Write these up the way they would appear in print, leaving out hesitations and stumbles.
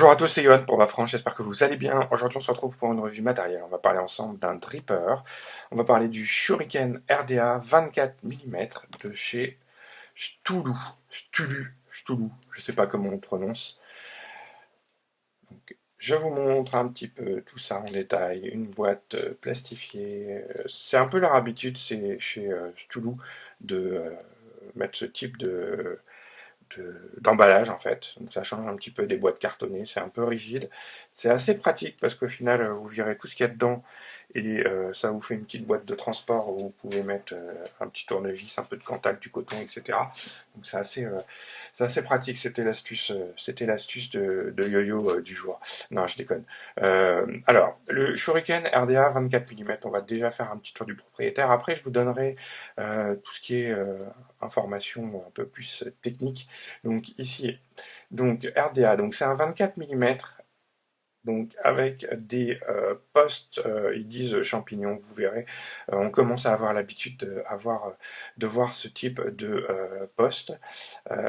Bonjour à tous, c'est Johan pour Bafranche, j'espère que vous allez bien. Aujourd'hui on se retrouve pour une revue matérielle. On va parler ensemble d'un dripper. On va parler du Shuriken RDA 24 mm de chez Stulu, je sais pas comment on prononce. Donc, je vous montre un petit peu tout ça en détail. Une boîte plastifiée. C'est un peu leur habitude, c'est chez Stulu de mettre ce type d'emballage en fait. Donc ça change un petit peu des boîtes cartonnées, c'est un peu rigide. C'est assez pratique parce qu'au final, vous virez tout ce qu'il y a dedans et ça vous fait une petite boîte de transport où vous pouvez mettre un petit tournevis, un peu de Cantal, du coton, etc. Donc c'est assez pratique. C'était l'astuce de yo-yo du jour. Non, je déconne. Alors, le Shuriken RDA 24 mm, on va déjà faire un petit tour du propriétaire. Après, je vous donnerai tout ce qui est information un peu plus technique. Donc ici, donc RDA, donc c'est un 24 mm, donc avec des postes, ils disent champignons, vous verrez, on commence à avoir l'habitude de voir ce type de poste.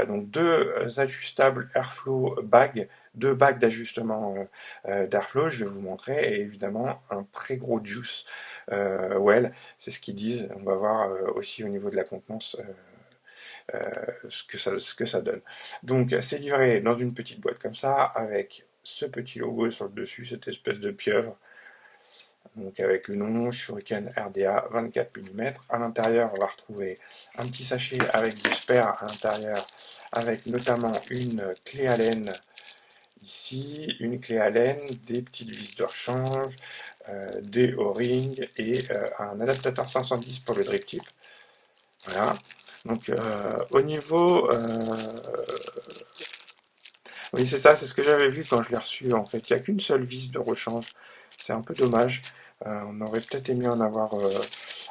Donc deux ajustables airflow bags, deux bacs d'ajustement d'airflow, je vais vous montrer, et évidemment un très gros juice well, c'est ce qu'ils disent. On va voir aussi au niveau de la contenance ce que ça donne. Donc c'est livré dans une petite boîte comme ça, avec ce petit logo sur le dessus, cette espèce de pieuvre, donc avec le nom Shuriken RDA 24 mm. À l'intérieur, on va retrouver un petit sachet avec des spares à l'intérieur, avec notamment une clé Allen ici, une clé Allen, des petites vis de rechange, des O-rings et un adaptateur 510 pour le drip tip. Voilà. Donc au niveau oui, c'est ça, c'est ce que j'avais vu quand je l'ai reçu. En fait, il n'y a qu'une seule vis de rechange. C'est un peu dommage. On aurait peut-être aimé en avoir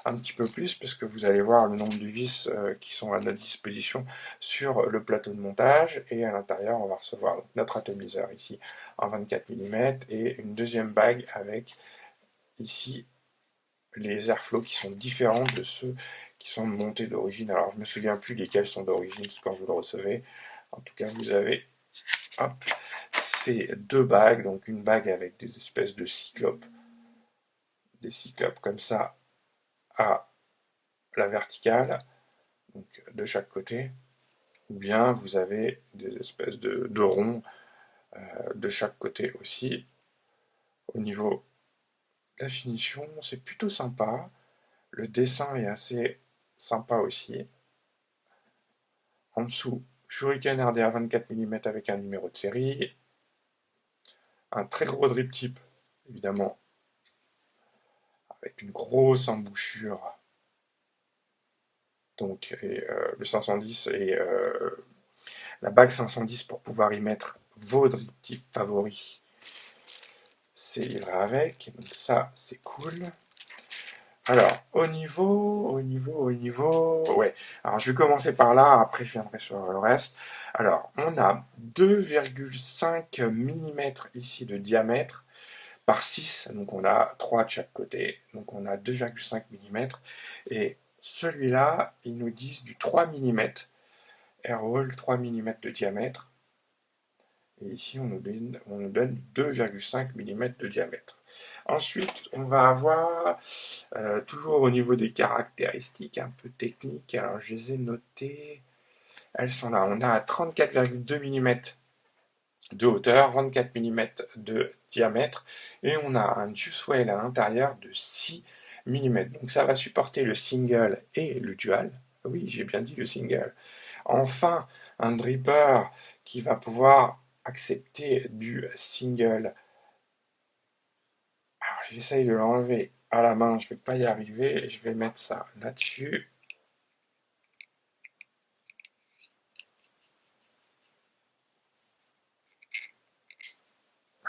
un petit peu plus, parce que vous allez voir le nombre de vis qui sont à notre disposition sur le plateau de montage. Et à l'intérieur, on va recevoir notre atomiseur ici en 24 mm et une deuxième bague avec ici les airflows qui sont différents de ceux qui sont montés d'origine. Alors, je me souviens plus lesquels sont d'origine quand vous le recevez. En tout cas, vous avez hop, ces deux bagues, donc une bague avec des espèces de cyclopes, des cyclopes comme ça à la verticale, donc de chaque côté, ou bien vous avez des espèces de ronds de chaque côté aussi. Au niveau de la finition, c'est plutôt sympa. Le dessin est assez sympa aussi. En dessous, Shuriken RDA 24 mm avec un numéro de série, un très gros drip tip, évidemment, avec une grosse embouchure, donc le 510 et la bague 510 pour pouvoir y mettre vos drip tips favoris. C'est livré avec, donc ça c'est cool. Alors, ouais. Alors, je vais commencer par là, après je viendrai sur le reste. Alors, on a 2,5 mm ici de diamètre par 6, donc on a 3 de chaque côté, donc on a 2,5 mm. Et celui-là, ils nous disent du 3 mm, airroll 3 mm de diamètre. Et ici, on nous donne 2,5 mm de diamètre. Ensuite, on va avoir, toujours au niveau des caractéristiques un peu techniques, alors je les ai notées, elles sont là. On a 34,2 mm de hauteur, 24 mm de diamètre, et on a un juice well à l'intérieur de 6 mm. Donc ça va supporter le single et le dual. Oui, j'ai bien dit le single. Enfin, un dripper qui va pouvoir accepter du single. Alors j'essaye de l'enlever à la main, je ne vais pas y arriver, je vais mettre ça là-dessus.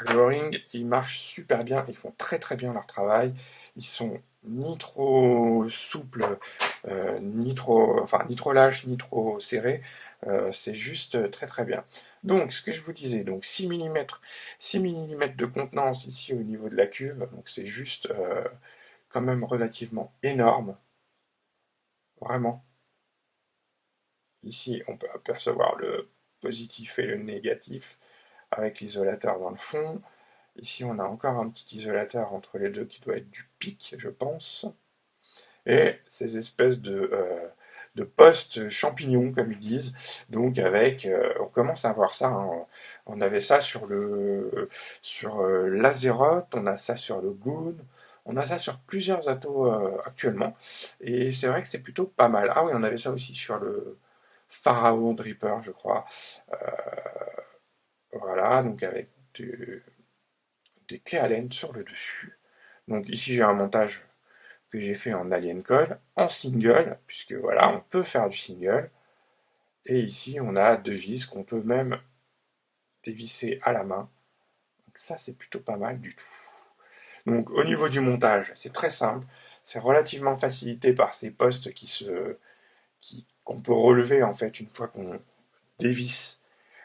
Le O-ring, ils marchent super bien, ils font très très bien leur travail, ils sont ni trop souples, ni trop lâches, ni trop serrés, c'est juste très très bien. Donc ce que je vous disais, donc 6 mm de contenance ici au niveau de la cuve, donc c'est juste quand même relativement énorme, vraiment. Ici on peut apercevoir le positif et le négatif. avec l'isolateur dans le fond. Ici, on a encore un petit isolateur entre les deux qui doit être du PIC, je pense. Et ces espèces de postes champignons, comme ils disent. Donc avec, on commence à voir ça. Hein. On avait ça sur l'Azeroth, on a ça sur le Goon, on a ça sur plusieurs atos actuellement. Et c'est vrai que c'est plutôt pas mal. Ah oui, on avait ça aussi sur le Pharaon Dripper, je crois. Euh, voilà, donc avec des clés Allen sur le dessus. Donc ici j'ai un montage que j'ai fait en Alien Code, en single, puisque voilà, on peut faire du single. Et ici on a deux vis qu'on peut même dévisser à la main. Donc ça c'est plutôt pas mal du tout. Donc au niveau du montage, c'est très simple. C'est relativement facilité par ces postes qu'on peut relever en fait une fois qu'on dévisse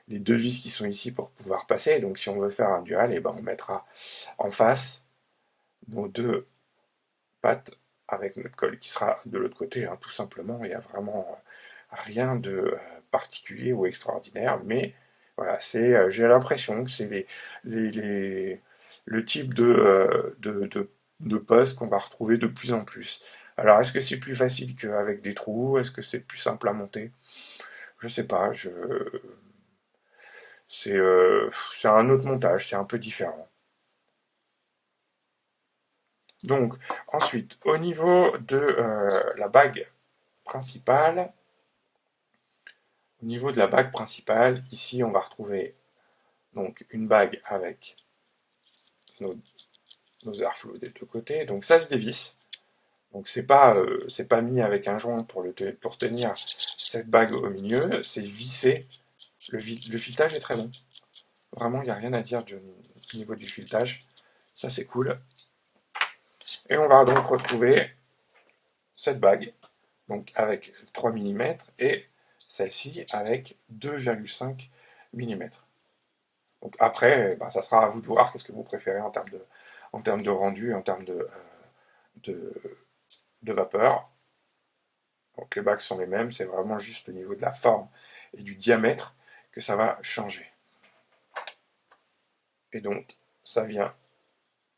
les deux vis qui sont ici pour pouvoir passer. Donc si on veut faire un dual, et ben on mettra en face nos deux pattes avec notre colle qui sera de l'autre côté, hein, tout simplement. Il n'y a vraiment rien de particulier ou extraordinaire, mais voilà, j'ai l'impression que c'est le type de poste qu'on va retrouver de plus en plus. Alors, est-ce que c'est plus facile qu'avec des trous? Est-ce que c'est plus simple à monter? Je sais pas. C'est c'est un autre montage, c'est un peu différent. Donc, ensuite, au niveau de la bague principale, ici, on va retrouver donc une bague avec nos, nos airflows des deux côtés. Donc, ça se dévisse. Donc, c'est pas mis avec un joint pour tenir cette bague au milieu. C'est vissé. Le filetage est très bon. Vraiment, il n'y a rien à dire au niveau du filetage. Ça, c'est cool. Et on va donc retrouver cette bague donc avec 3 mm et celle-ci avec 2,5 mm. Donc après, bah, ça sera à vous de voir qu'est-ce que vous préférez en termes de rendu, en termes de, de vapeur. Donc les bagues sont les mêmes, c'est vraiment juste au niveau de la forme et du diamètre que ça va changer. Et donc ça vient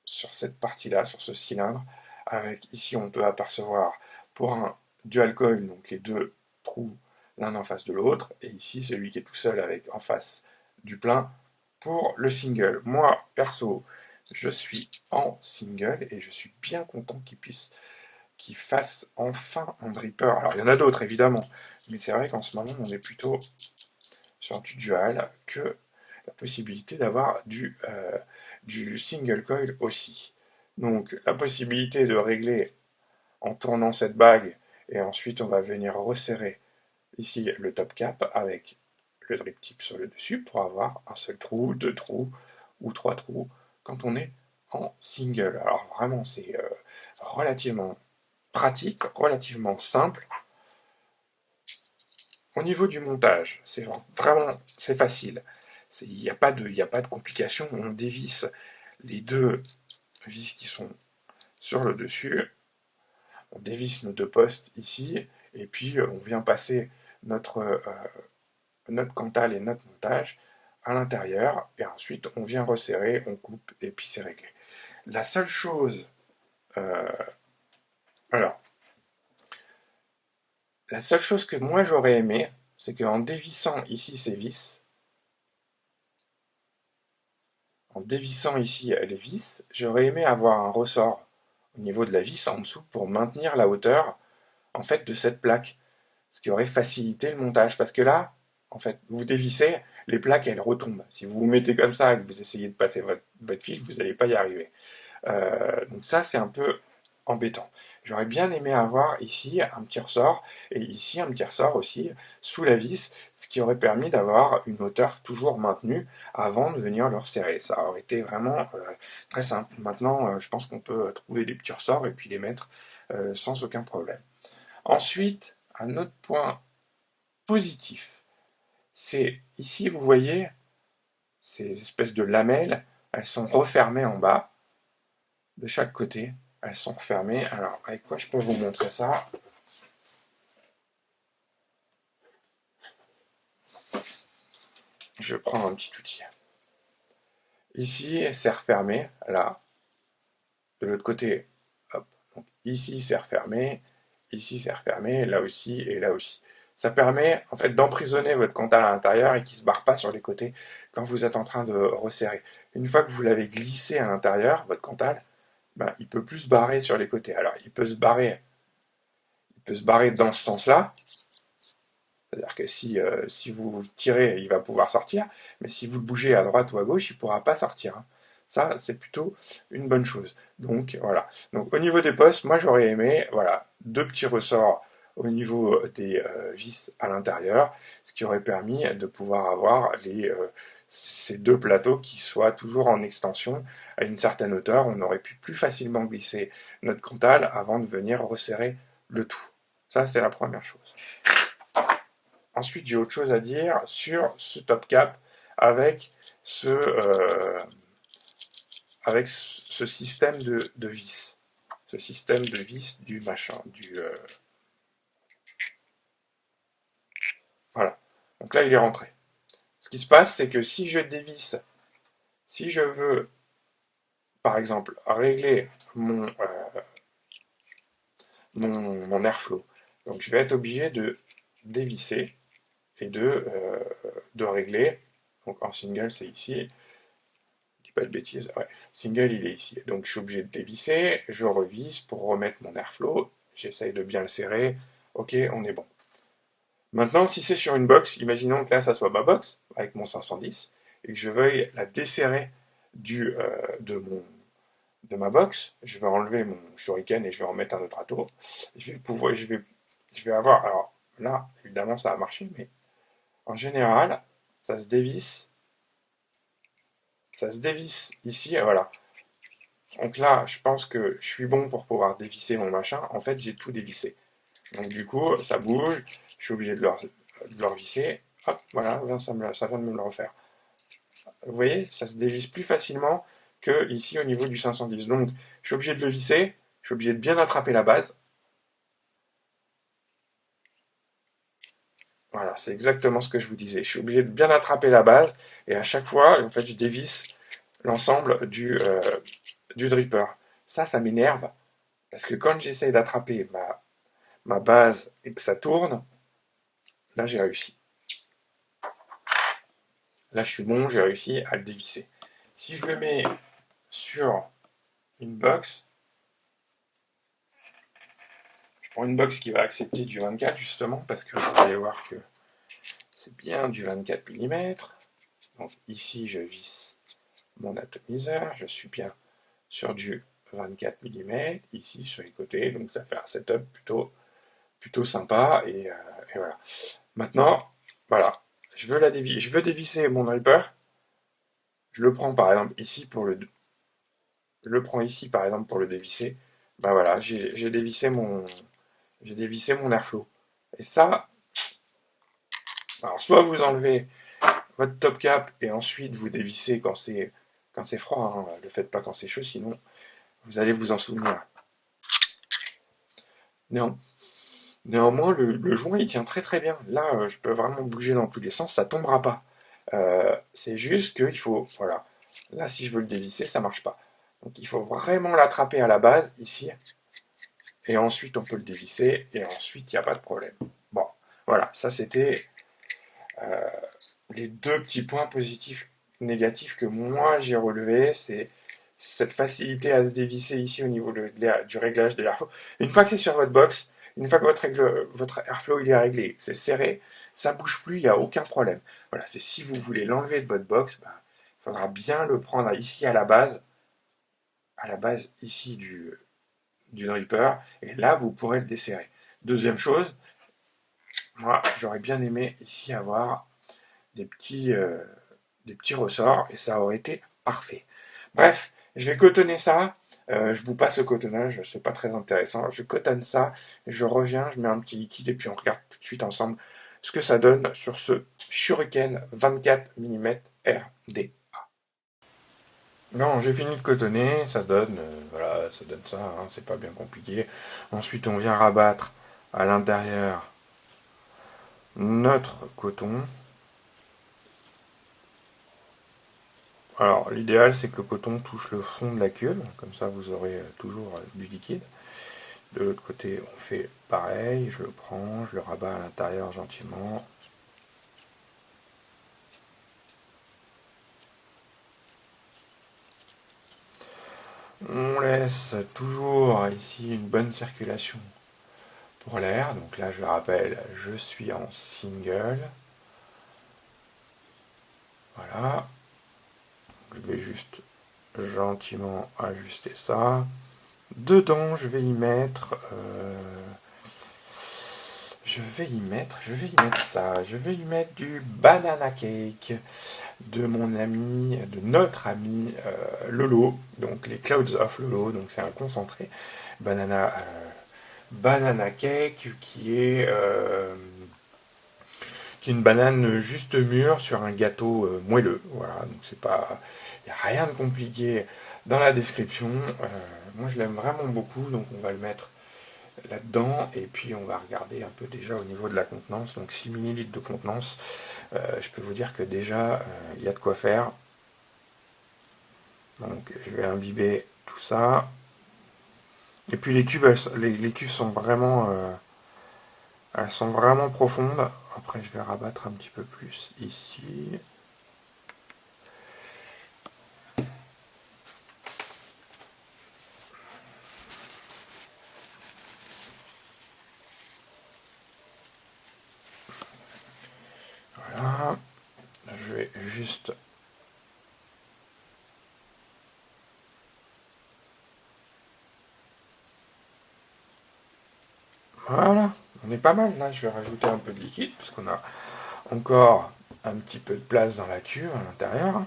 sur cette partie-là, sur ce cylindre, avec ici on peut apercevoir pour un dual coil, donc les deux trous l'un en face de l'autre, et ici celui qui est tout seul avec en face du plein pour le single. Moi, perso, je suis en single et je suis bien content qu'il fasse enfin un dripper. Alors il y en a d'autres évidemment, mais c'est vrai qu'en ce moment on est plutôt sur du dual que la possibilité d'avoir du single coil aussi. Donc la possibilité de régler en tournant cette bague et ensuite on va venir resserrer ici le top cap avec le drip tip sur le dessus pour avoir un seul trou, deux trous ou trois trous quand on est en single. Alors vraiment c'est relativement pratique, relativement simple. Au niveau du montage, c'est facile. Il n'y a pas de complication. On dévisse les deux vis qui sont sur le dessus. On dévisse nos deux postes ici. Et puis, on vient passer notre cantal et notre montage à l'intérieur. Et ensuite, on vient resserrer, on coupe et puis c'est réglé. La seule chose... euh, alors, la seule chose que moi j'aurais aimé, c'est qu'en dévissant ici ces vis, en dévissant ici les vis, j'aurais aimé avoir un ressort au niveau de la vis en dessous pour maintenir la hauteur en fait de cette plaque, ce qui aurait facilité le montage. Parce que là, en fait, vous dévissez, les plaques elles retombent. Si vous vous mettez comme ça et que vous essayez de passer votre fil, vous n'allez pas y arriver. Donc ça, c'est un peu embêtant. J'aurais bien aimé avoir ici un petit ressort et ici un petit ressort aussi sous la vis, ce qui aurait permis d'avoir une hauteur toujours maintenue avant de venir le resserrer. Ça aurait été vraiment très simple. Maintenant, je pense qu'on peut trouver des petits ressorts et puis les mettre sans aucun problème. Ensuite, un autre point positif, c'est ici, vous voyez, ces espèces de lamelles, elles sont refermées en bas de chaque côté. Elles sont refermées. Alors, avec quoi je peux vous montrer ça? Je vais prendre un petit outil. Ici, c'est refermé, là. De l'autre côté, hop. Donc, ici, c'est refermé. Ici, c'est refermé. Là aussi et là aussi. Ça permet, en fait, d'emprisonner votre Cantal à l'intérieur et qu'il ne se barre pas sur les côtés quand vous êtes en train de resserrer. Une fois que vous l'avez glissé à l'intérieur, votre Cantal, ben, il peut plus se barrer sur les côtés. Alors, il peut se barrer dans ce sens-là. C'est-à-dire que si vous tirez, il va pouvoir sortir, mais si vous le bougez à droite ou à gauche, il ne pourra pas sortir. Ça, c'est plutôt une bonne chose. Donc voilà. Donc au niveau des postes, moi j'aurais aimé, voilà, deux petits ressorts au niveau des vis à l'intérieur, ce qui aurait permis de pouvoir avoir ces deux plateaux qui soient toujours en extension à une certaine hauteur. On aurait pu plus facilement glisser notre Cantal avant de venir resserrer le tout. Ça, c'est la première chose. Ensuite, j'ai autre chose à dire sur ce top cap avec avec ce système de vis. Ce système de vis du machin, voilà. Donc là, il est rentré. Ce qui se passe, c'est que si je dévisse, si je veux, par exemple, régler mon airflow, donc je vais être obligé de dévisser et de régler. Donc en single, c'est ici. Pas de bêtises, ouais. Single, il est ici. Donc je suis obligé de dévisser, je revisse pour remettre mon airflow, j'essaye de bien le serrer, ok, on est bon. Maintenant, si c'est sur une box, imaginons que là, ça soit ma box, avec mon 510, et que je veuille la desserrer du, de, mon, de ma box, je vais enlever mon shuriken et je vais en mettre un autre atout. Je vais avoir, alors là, évidemment, ça a marché, mais en général, ça se dévisse, ici, et voilà. Donc là, je pense que je suis bon pour pouvoir dévisser mon machin. En fait, j'ai tout dévissé. Donc du coup, ça bouge. Je suis obligé de le revisser. Hop, voilà, ça vient de me le refaire. Vous voyez, ça se dévisse plus facilement que ici au niveau du 510. Donc, je suis obligé de le visser. Je suis obligé de bien attraper la base. Voilà, c'est exactement ce que je vous disais. Je suis obligé de bien attraper la base. Et à chaque fois, en fait, je dévisse l'ensemble du dripper. Ça m'énerve. Parce que quand j'essaye d'attraper ma base et que ça tourne, là j'ai réussi. Là je suis bon, j'ai réussi à le dévisser. Si je le mets sur une box, je prends une box qui va accepter du 24 justement, parce que vous allez voir que c'est bien du 24 mm. Donc ici je visse mon atomiseur, je suis bien sur du 24 mm, ici sur les côtés, donc ça fait un setup plutôt sympa, et voilà. Maintenant, voilà, je veux dévisser mon dripper. Je le prends par exemple ici pour le dévisser. Ben voilà, j'ai dévissé mon airflow. Et ça, alors soit vous enlevez votre top cap et ensuite vous dévissez quand c'est froid. Hein. Ne le faites pas quand c'est chaud, sinon vous allez vous en souvenir. Néanmoins, le joint il tient très très bien. Là, je peux vraiment bouger dans tous les sens, ça tombera pas. C'est juste qu'il faut, voilà. Là, si je veux le dévisser, ça marche pas. Donc il faut vraiment l'attraper à la base, ici, et ensuite on peut le dévisser, et ensuite il n'y a pas de problème. Bon, voilà, ça c'était les deux petits points positifs, négatifs que moi j'ai relevés, c'est cette facilité à se dévisser ici au niveau du réglage de l'airflow. Une fois que c'est sur votre box, une fois que votre airflow il est réglé, c'est serré, ça bouge plus, il n'y a aucun problème. Voilà, c'est si vous voulez l'enlever de votre box, il faudra bien le prendre ici à la base ici du dripper, et là vous pourrez le desserrer. Deuxième chose, moi j'aurais bien aimé ici avoir des petits ressorts, et ça aurait été parfait. Bref, je vais cotonner ça, je vous passe le cotonnage, c'est pas très intéressant, je cotonne ça, je reviens, je mets un petit liquide, et puis on regarde tout de suite ensemble ce que ça donne sur ce Shuriken 24 mm RD. Non, j'ai fini de cotonner, ça donne, voilà, ça donne ça, hein, c'est pas bien compliqué. Ensuite, on vient rabattre à l'intérieur notre coton. Alors, l'idéal, c'est que le coton touche le fond de la cuve, comme ça vous aurez toujours du liquide. De l'autre côté, on fait pareil, je le prends, je le rabats à l'intérieur gentiment. On laisse toujours ici une bonne circulation pour l'air. Donc là, je rappelle, je suis en single. Voilà. Je vais juste gentiment ajuster ça. Dedans, je vais y mettre... je vais y mettre ça. Je vais y mettre du banana cake de mon ami, de notre ami Lolo. Donc les Clouds of Lolo. Donc c'est un concentré banana cake qui est une banane juste mûre sur un gâteau moelleux. Voilà, donc c'est pas, il n'y a rien de compliqué dans la description. Moi je l'aime vraiment beaucoup, donc on va le mettre là-dedans et puis on va regarder un peu déjà au niveau de la contenance. Donc 6 ml de contenance, je peux vous dire que déjà il y a de quoi faire. Donc je vais imbiber tout ça. Et puis les cuves, les cuves elles sont vraiment profondes. Après, je vais rabattre un petit peu plus ici. Voilà. Je vais juste... Voilà. On est pas mal là. Je vais rajouter un peu de liquide parce qu'on a encore un petit peu de place dans la cuve à l'intérieur.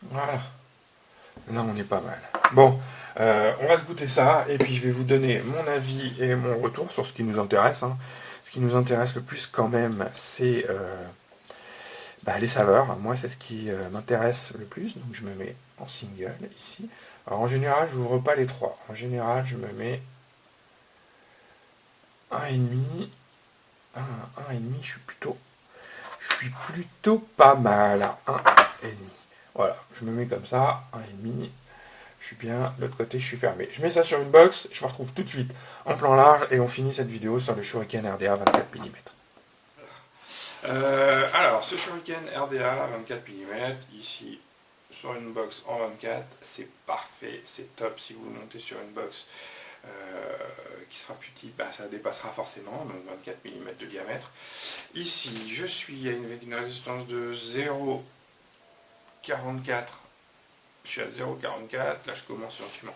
Voilà. Là, on est pas mal. Bon, on va se goûter ça et puis je vais vous donner mon avis et mon retour sur ce qui nous intéresse. Hein. Ce qui nous intéresse le plus quand même, c'est les saveurs. Moi, c'est ce qui m'intéresse le plus. Donc, je me mets en single ici. Alors, en général, je n'ouvre pas les trois. En général, je me mets 1,5. 1,5, je suis plutôt pas mal à 1,5. Voilà, je me mets comme ça, 1,5. Je suis bien, de l'autre côté, je suis fermé. Je mets ça sur une box, je vous retrouve tout de suite en plan large et on finit cette vidéo sur le Shuriken RDA 24 mm. Alors, ce Shuriken RDA 24 mm, ici, sur une box en 24, c'est parfait, c'est top. Si vous le montez sur une box qui sera plus petite, ça dépassera forcément, donc 24 mm de diamètre. Ici, je suis avec une résistance de 0,44. Je suis à 0,44. Là, je commence gentiment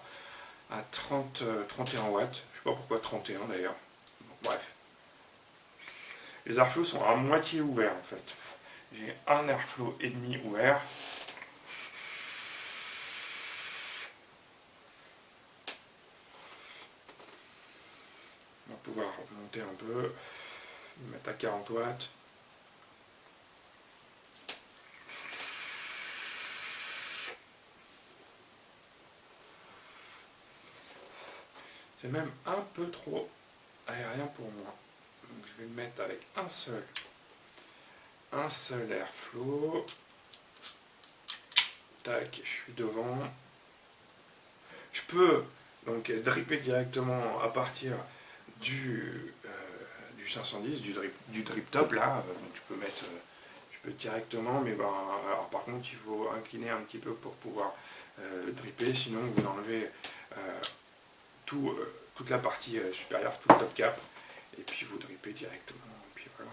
à 31 watts. Je sais pas pourquoi 31 d'ailleurs. Bref. Les airflows sont à moitié ouverts en fait. J'ai un airflow et demi ouvert. On va pouvoir monter un peu, mettre à 40 watts. C'est même un peu trop aérien pour moi. Donc je vais le mettre avec un seul airflow. Tac, je suis devant. Je peux donc dripper directement à partir du 510, du drip top là. Donc je peux directement, mais alors par contre il faut incliner un petit peu pour pouvoir dripper, sinon vous enlevez toute la partie supérieure, tout le top cap, et puis vous drippez directement. Et puis voilà.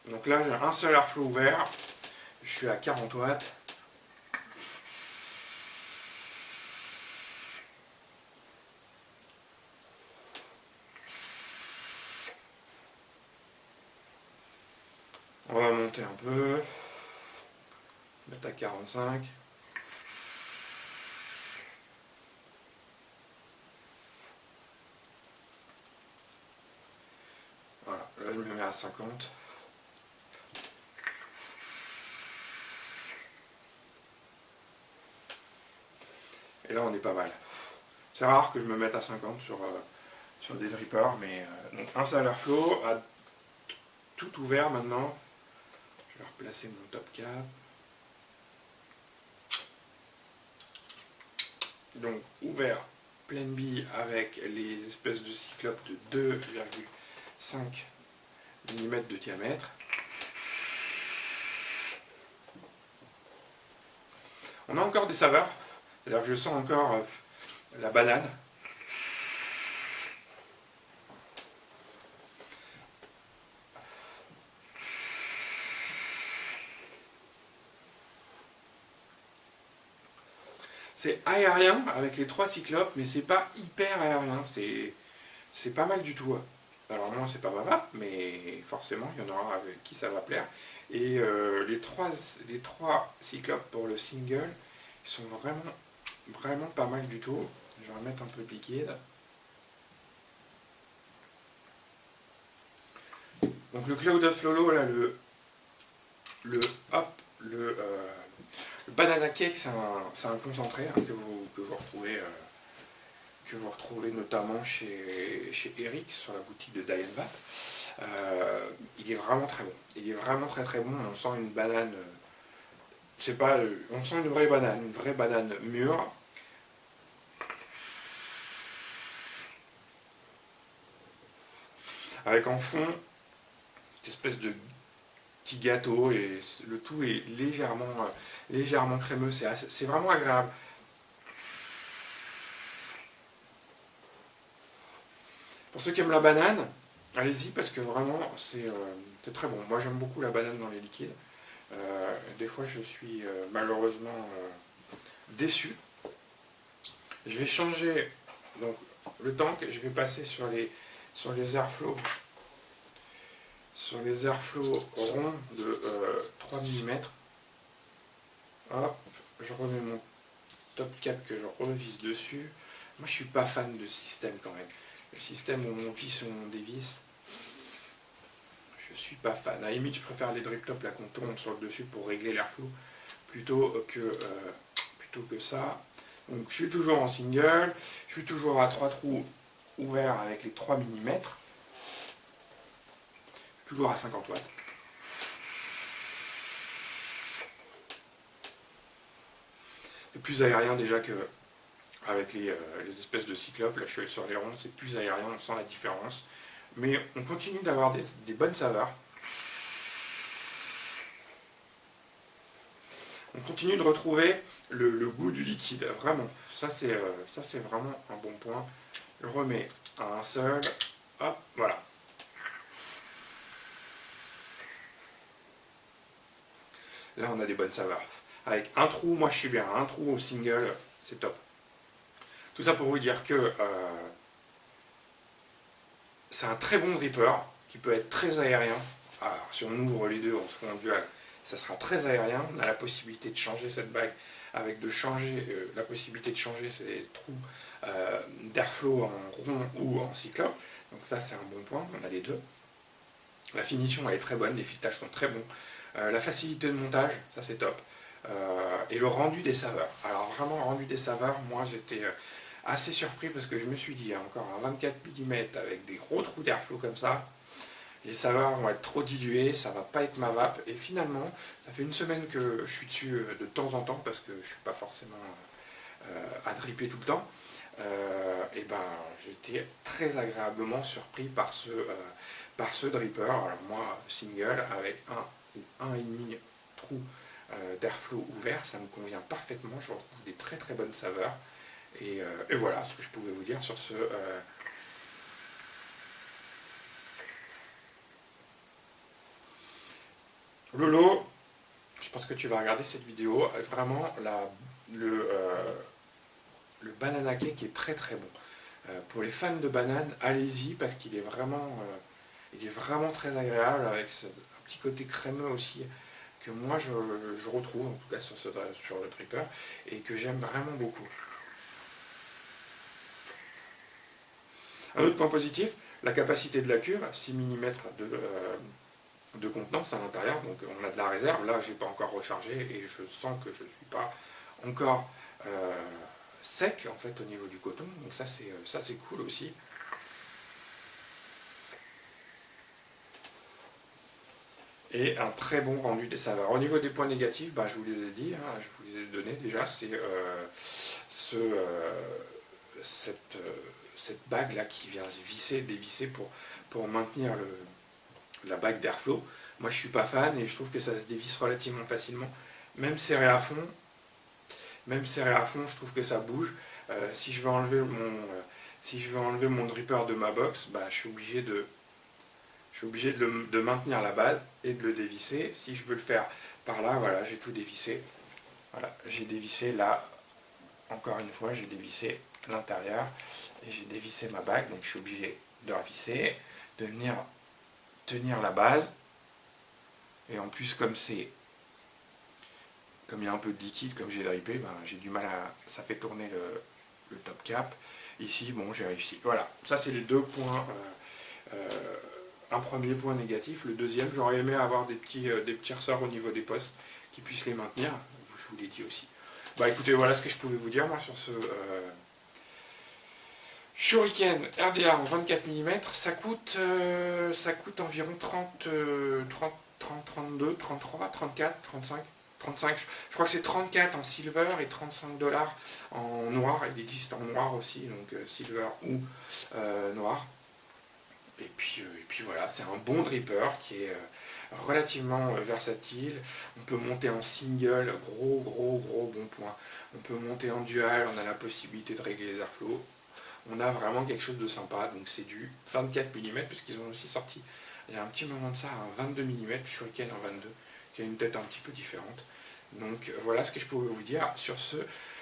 Donc là j'ai un seul airflow ouvert, je suis à 40 watts. On va monter un peu, mettre à 45. Voilà, là je me mets à 50. Et là on est pas mal. C'est rare que je me mette à 50 sur des drippers, mais donc un seul airflow à tout ouvert maintenant. Je vais replacer mon top cap. Donc ouvert, pleine bille avec les espèces de cyclopes de 2,5 mm de diamètre. On a encore des saveurs, c'est-à-dire que je sens encore la banane. C'est aérien avec les 3 cyclopes, mais c'est pas hyper aérien, c'est pas mal du tout. Alors moi c'est pas ma vape, mais forcément il y en aura avec qui ça va plaire. Et les trois cyclopes pour le single, ils sont vraiment pas mal du tout. Je vais remettre un peu de liquide. Donc le Cloud of Lolo, là, le banana cake, c'est un concentré hein, que vous retrouvez notamment chez Eric sur la boutique de Diane Vape. Il est vraiment très bon. Il est vraiment très bon. On sent une banane. C'est pas. On sent une vraie banane mûre. Avec en fond cette espèce de petit gâteau et le tout est légèrement crémeux. C'est vraiment agréable. Pour ceux qui aiment la banane, allez-y parce que vraiment c'est très bon. Moi j'aime beaucoup la banane dans les liquides. Des fois je suis malheureusement déçu. Je vais changer donc le tank, je vais passer sur les airflows ronds de 3 mm. Hop, je remets mon top cap que je revisse dessus. Moi je suis pas fan de système quand même. Le système où on visse ou on dévisse, je suis pas fan. À la limite, je préfère les drip tops là qu'on tourne sur le dessus pour régler l'airflow plutôt que ça. Donc je suis toujours en single, je suis toujours à 3 trous ouverts avec les 3 mm, toujours à 50 watts. C'est plus aérien déjà que avec les espèces de cyclopes. Là je suis sur les ronds, c'est plus aérien, on sent la différence. Mais on continue d'avoir des bonnes saveurs. On continue de retrouver le goût du liquide, vraiment. Ça c'est vraiment un bon point. Je remets à un seul. Hop, voilà. Là on a des bonnes saveurs. Avec un trou, moi je suis bien. Un trou au single, c'est top. Tout ça pour vous dire que c'est un très bon dripper qui peut être très aérien. Alors, si on ouvre les deux, on se fait en dual, ça sera très aérien. On a la possibilité de changer cette bague avec la possibilité de changer ces trous d'airflow en rond ou en cyclope. Donc ça c'est un bon point, on a les deux. La finition elle est très bonne, les filetages sont très bons. La facilité de montage, ça c'est top. Et le rendu des saveurs. Alors vraiment le rendu des saveurs, moi j'étais assez surpris parce que je me suis dit, encore un 24 mm avec des gros trous d'airflow comme ça, les saveurs vont être trop diluées, ça va pas être ma vape. Et finalement, ça fait une semaine que je suis dessus de temps en temps parce que je suis pas forcément à dripper tout le temps. Et ben j'étais très agréablement surpris par ce dripper. Alors moi, single avec un ou un et demi trou d'airflow ouvert, ça me convient parfaitement. Je retrouve des très très bonnes saveurs. Et voilà ce que je pouvais vous dire sur ce Lolo. Je pense que tu vas regarder cette vidéo. Vraiment, le banana cake est très très bon. Pour les fans de banane, allez-y parce qu'il est vraiment très agréable avec un petit côté crémeux aussi que moi je retrouve en tout cas sur le dripper et que j'aime vraiment beaucoup. Un autre point positif, la capacité de la cuve, 6 mm de contenance à l'intérieur, donc on a de la réserve. Là, je n'ai pas encore rechargé et je sens que je ne suis pas encore sec en fait au niveau du coton, donc ça c'est cool aussi. Et un très bon rendu des saveurs. Au niveau des points négatifs, bah, je vous les ai dit, hein, je vous les ai donnés déjà, c'est cette bague là qui vient se visser, dévisser pour maintenir la bague d'airflow. Moi je suis pas fan et je trouve que ça se dévisse relativement facilement. Même serré à fond, je trouve que ça bouge. Si je veux enlever mon dripper de ma box, bah, je suis obligé de maintenir la base et de le dévisser. Si je veux le faire par là, voilà, j'ai tout dévissé. Voilà, j'ai dévissé là, encore une fois, j'ai dévissé l'intérieur et j'ai dévissé ma bague, donc je suis obligé de revisser, de venir tenir la base. Et en plus, comme il y a un peu de liquide, comme j'ai drippé, ben, j'ai du mal à... ça fait tourner le top cap. Ici, bon, j'ai réussi. Voilà, ça c'est les deux points. Un premier point négatif. Le deuxième, j'aurais aimé avoir des petits ressorts au niveau des postes qui puissent les maintenir. Je vous l'ai dit aussi. Bah écoutez, voilà ce que je pouvais vous dire moi sur ce Shuriken RDA en 24 mm. Ça coûte environ 32, 33, 34, 35. 35, je crois que c'est 34 en silver et 35$ en noir. Il existe en noir aussi, donc silver ou noir. Et puis voilà, c'est un bon dripper qui est relativement versatile. On peut monter en single, gros bon point. On peut monter en dual, on a la possibilité de régler les airflows. On a vraiment quelque chose de sympa, donc c'est du 24 mm, puisqu'ils ont aussi sorti, il y a un petit moment de ça, un 22 mm, Shuriken en 22, qui a une tête un petit peu différente. Donc voilà ce que je pouvais vous dire sur ce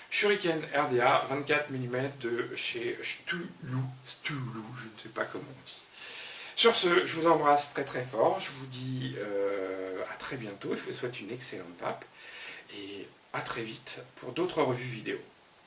Shuriken RDA 24 mm de chez Stulu, je ne sais pas comment on dit. Sur ce, je vous embrasse très fort, je vous dis à très bientôt, je vous souhaite une excellente pape, et à très vite pour d'autres revues vidéo.